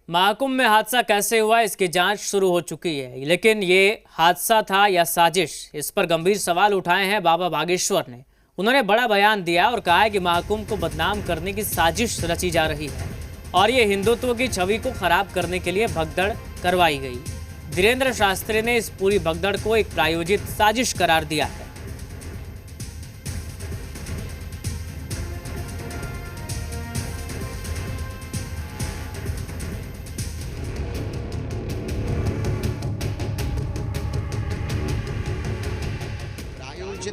महाकुंभ में हादसा कैसे हुआ, इसकी जांच शुरू हो चुकी है, लेकिन ये हादसा था या साजिश, इस पर गंभीर सवाल उठाए हैं बाबा बागेश्वर ने। उन्होंने बड़ा बयान दिया और कहा है कि महाकुंभ को बदनाम करने की साजिश रची जा रही है और ये हिंदुत्व की छवि को खराब करने के लिए भगदड़ करवाई गई। धीरेन्द्र शास्त्री ने इस पूरी भगदड़ को एक प्रायोजित साजिश करार दिया है।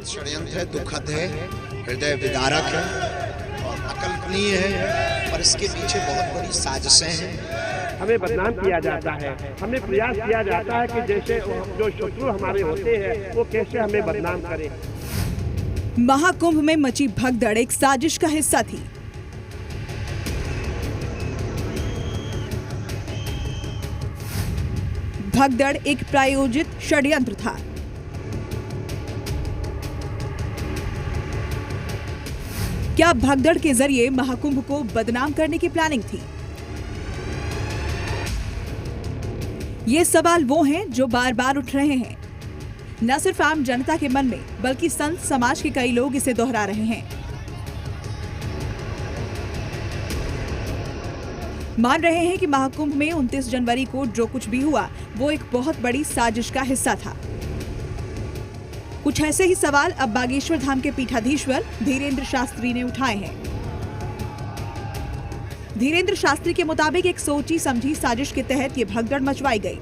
षड्यंत्र है, दुखद है, हृदय विदारक है और अकल्पनीय है, पर इसके पीछे बहुत बड़ी साजिशें हैं। हमें बदनाम किया जाता है, हमें प्रयास किया जाता है कि जैसे जो शत्रु हमारे होते हैं वो कैसे हमें बदनाम करें। महाकुंभ में मची भगदड़ एक साजिश का हिस्सा थी। भगदड़ एक प्रायोजित षड्यंत्र था। क्या भगदड़ के जरिए महाकुंभ को बदनाम करने की प्लानिंग थी? ये सवाल वो हैं जो बार बार उठ रहे हैं। न सिर्फ आम जनता के मन में, बल्कि संत समाज के कई लोग इसे दोहरा रहे हैं। मान रहे हैं कि महाकुंभ में 29 जनवरी को जो कुछ भी हुआ वो एक बहुत बड़ी साजिश का हिस्सा था। कुछ ऐसे ही सवाल अब बागेश्वर धाम के पीठाधीश्वर धीरेन्द्र शास्त्री ने उठाए हैं। धीरेन्द्र शास्त्री के मुताबिक एक सोची समझी साजिश के तहत ये भगदड़ मचवाई गई।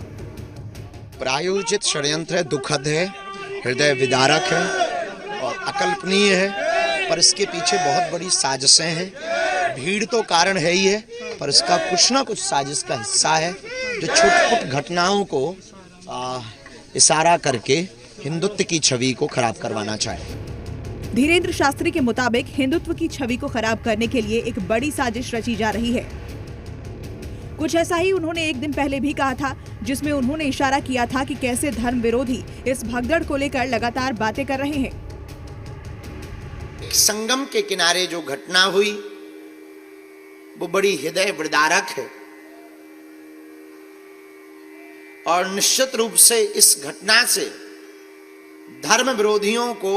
प्रायोजित षड्यंत्र है, दुखद है, हृदय विदारक है और अकल्पनीय है, पर इसके पीछे बहुत बड़ी साजिशें हैं। भीड़ तो कारण है ही है, पर इसका कुछ ना कुछ साजिश का हिस्सा है जो छोटी-छोटी घटनाओं को इशारा करके हिंदुत्व की छवि को खराब करवाना चाहे। धीरेन्द्र शास्त्री के मुताबिक हिंदुत्व की छवि को खराब करने के लिए एक बड़ी साजिश रची जा रही है। कुछ ऐसा ही उन्होंने एक दिन पहले भी कहा था, जिसमें उन्होंने इशारा किया था कि कैसे धर्म विरोधी इस भगदड़ को लेकर लगातार बातें कर रहे हैं। संगम के किनारे जो घटना हुई वो बड़ी हृदय विदारक है और निश्चित रूप से इस घटना से धर्म विरोधियों को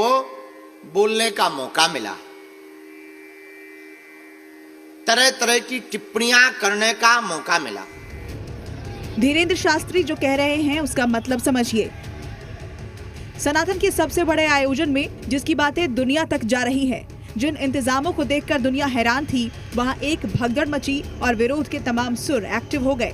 बोलने का मौका मिला, तरह तरह की टिप्पणियां करने का मौका मिला। धीरेन्द्र शास्त्री जो कह रहे हैं उसका मतलब समझिए। सनातन के सबसे बड़े आयोजन में जिसकी बातें दुनिया तक जा रही है, जिन इंतजामों को देखकर दुनिया हैरान थी, वहां एक भगदड़ मची और विरोध के तमाम सुर एक्टिव हो गए।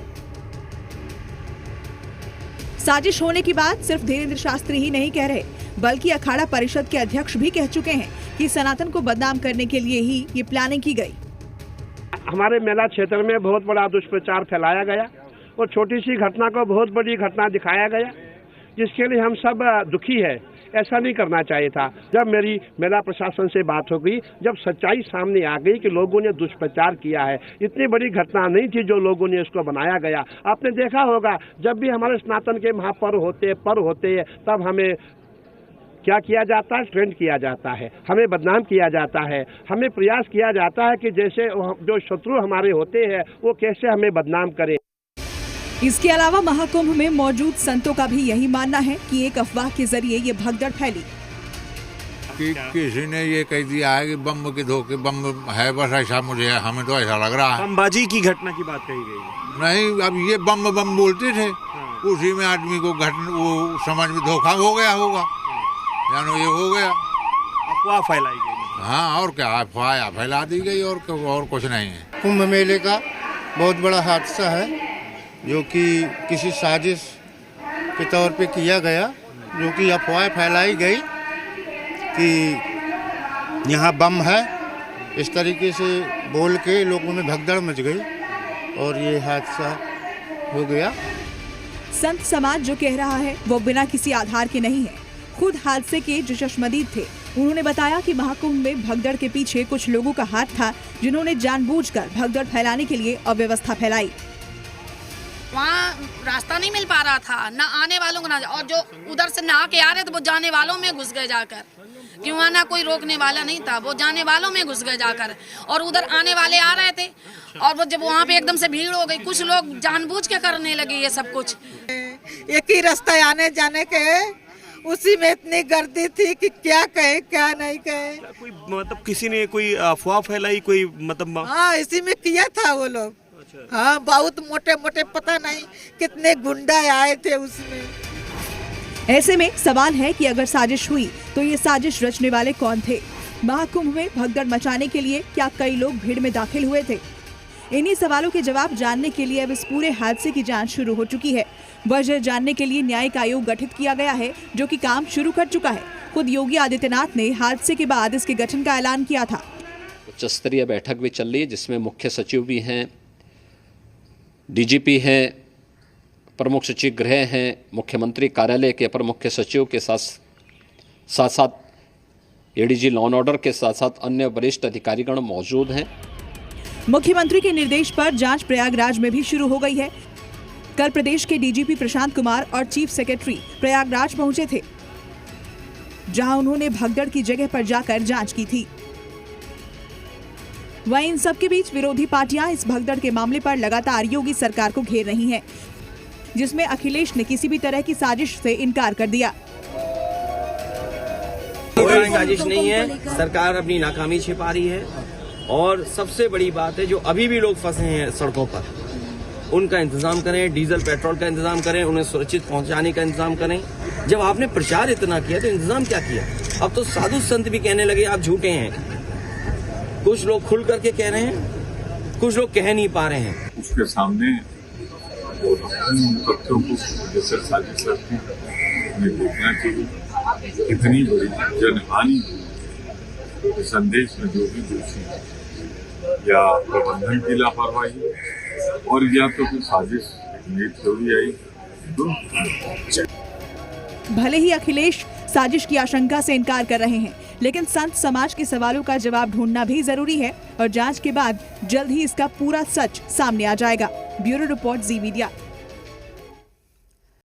साजिश होने की बात सिर्फ धीरेन्द्र शास्त्री ही नहीं कह रहे, बल्कि अखाड़ा परिषद के अध्यक्ष भी कह चुके हैं कि सनातन को बदनाम करने के लिए ही ये प्लानिंग की गई। हमारे मेला क्षेत्र में बहुत बड़ा दुष्प्रचार फैलाया गया और छोटी सी घटना को बहुत बड़ी घटना दिखाया गया, जिसके लिए हम सब दुखी है। ऐसा नहीं करना चाहिए था। जब मेरी मेला प्रशासन से बात हो गई, जब सच्चाई सामने आ गई कि लोगों ने दुष्प्रचार किया है, इतनी बड़ी घटना नहीं थी जो लोगों ने इसको बनाया गया। आपने देखा होगा जब भी हमारे सनातन के महापर्व होते हैं तब हमें क्या किया जाता है, ट्रेंड किया जाता है, हमें बदनाम किया जाता है, हमें प्रयास किया जाता है कि जैसे जो शत्रु हमारे होते हैं वो कैसे हमें बदनाम करें। इसके अलावा महाकुंभ में मौजूद संतों का भी यही मानना है कि एक अफवाह के जरिए ये भगदड़ फैली। कि किसी ने ये कह दिया है कि बम के धोखे बम है, बस ऐसा हमें तो ऐसा लग रहा है। बमबाजी की घटना की बात कही गई नहीं, अब ये बम बोलते थे, उसी में आदमी को वो समझ में धोखा हो गया होगा, जानो ये हो गया, अफवाह फैलाई गई। हाँ, और क्या अफवाह फैला दी गई और कुछ नहीं है। कुंभ मेले का बहुत बड़ा हादसा है जो कि किसी साजिश के तौर पे किया गया, जो कि अफवाह फैलाई गई कि यहाँ बम है, इस तरीके से बोल के लोगों में भगदड़ मच गई और ये हादसा हो गया। संत समाज जो कह रहा है वो बिना किसी आधार के नहीं है। खुद हादसे के जो चश्मदीद थे, उन्होंने बताया कि महाकुंभ में भगदड़ के पीछे कुछ लोगों का हाथ था, जिन्होंने जानबूझकर भगदड़ फैलाने के लिए अव्यवस्था फैलाई। वहाँ रास्ता नहीं मिल पा रहा था, ना आने वालों को ना, और जो उधर से नहा के आ रहे थे वो जाने वालों में घुस गए जाकर। कि वहाँ ना कोई रोकने वाला नहीं था, वो जाने वालों में घुस गए जाकर, और उधर आने वाले आ रहे थे, और वो जब वहाँ पे एकदम से भीड़ हो गई, कुछ लोग जानबूझ के करने लगे ये सब कुछ। एक ही रास्ता आने जाने के, उसी में इतनी गर्दी थी कि क्या कहे क्या नहीं कहे। कोई मतलब किसी ने कोई अफवाह फैलाई, कोई मतलब? हाँ, इसी में किया था वो लोग। हाँ, बहुत मोटे मोटे, पता नहीं कितने गुंडा आए थे उसमें। ऐसे में सवाल है कि अगर साजिश हुई तो ये साजिश रचने वाले कौन थे? महाकुंभ में भगदड़ मचाने के लिए क्या कई लोग भीड़ में दाखिल हुए थे? इन्हीं सवालों के जवाब जानने के लिए अब इस पूरे हादसे की जांच शुरू हो चुकी है। वजह जानने के लिए न्यायिक आयोग गठित किया गया है, जो कि काम शुरू कर चुका है। खुद योगी आदित्यनाथ ने हादसे के बाद इसके गठन का ऐलान किया था। उच्च स्तरीय बैठक भी चल रही है, जिसमें मुख्य सचिव भी हैं, डीजीपी हैं, प्रमुख सचिव गृह हैं, मुख्यमंत्री कार्यालय के अपर मुख्य सचिव के साथ साथ एडीजी लॉ एंड ऑर्डर के साथ साथ अन्य वरिष्ठ अधिकारीगण मौजूद हैं। मुख्यमंत्री के निर्देश पर जांच प्रयागराज में भी शुरू हो गई है। कल प्रदेश के डीजीपी प्रशांत कुमार और चीफ सेक्रेटरी प्रयागराज पहुंचे थे, जहां उन्होंने भगदड़ की जगह पर जाकर जांच की थी। वहीं इन सबके बीच विरोधी पार्टियां इस भगदड़ के मामले पर लगातार योगी सरकार को घेर रही हैं, जिसमें अखिलेश ने किसी भी तरह की साजिश से इनकार कर दिया। कोई साजिश नहीं है, सरकार अपनी नाकामी छिपा रही है, और सबसे बड़ी बात है जो अभी भी लोग फंसे हैं सड़कों पर, उनका इंतजाम करें, डीजल पेट्रोल का इंतजाम करें, उन्हें सुरक्षित पहुंचाने का इंतजाम करें। जब आपने प्रचार इतना किया तो इंतजाम क्या किया? अब तो साधु संत भी कहने लगे आप झूठे हैं। कुछ लोग खुल करके कह रहे हैं, कुछ लोग कह नहीं पा रहे हैं। उसके सामने तथ्यों को जैसे साजिश करते हैं, हमें देखना चाहिए कितनी बड़ी जनहानि हुई। संदेश में जो भी दोषी है, या प्रबंधन की लापरवाही और या तो कोई साजिश थ्योरी आई। भले ही अखिलेश साजिश की आशंका से इनकार कर रहे हैं, लेकिन संत समाज के सवालों का जवाब ढूंढना भी जरूरी है, और जांच के बाद जल्द ही इसका पूरा सच सामने आ जाएगा। ब्यूरो रिपोर्ट, जी मीडिया।